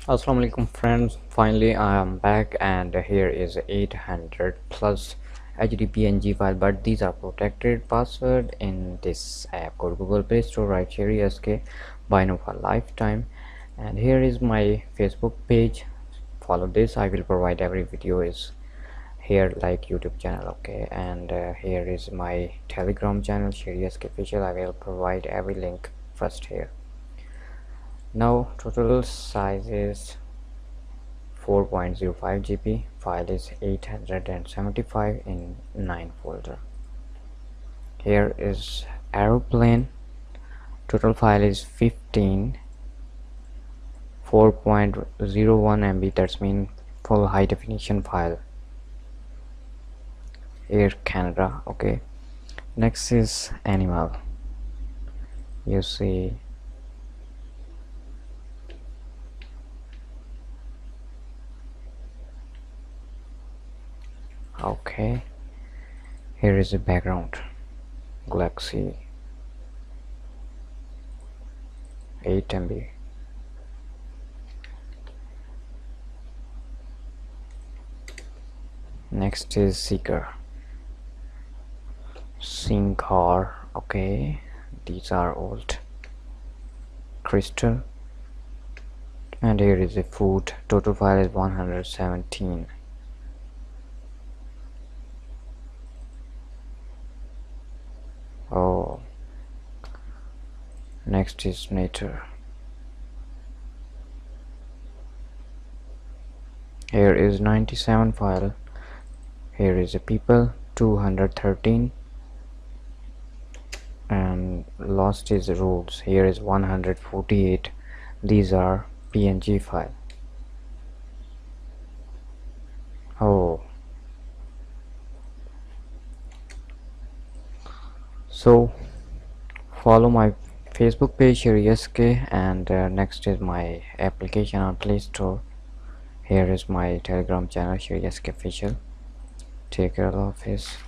Assalamu alaikum friends, finally I am back and here is 800 plus HD PNG file, but these are protected password in this app called Google Play Store, right? Sheri SK buy no for lifetime. And here is my Facebook page. Follow this, I will provide every video is here like YouTube channel, okay? And here is my Telegram channel Sheri SK official. I will provide every link first here. Now total size is 4.05 GB, file is 875 in 9 folder. Here is aeroplane, total file is 15, 4.01 MB, that's mean full high definition file. Air Canada, okay. Next is animal, you see okay. Here is the background, Galaxy 8 MB. Next is seeker, car, okay. These are old crystal. And here is a food, total file is 117. Oh, next is nature. Here is 97 file. Here is a people, 213. And lost is rules, here is 148. These are PNG file. Oh, so follow my Facebook page Sheri SK, and next is my application on Play Store. Here is my Telegram channel Sheri SK official. Take care of this.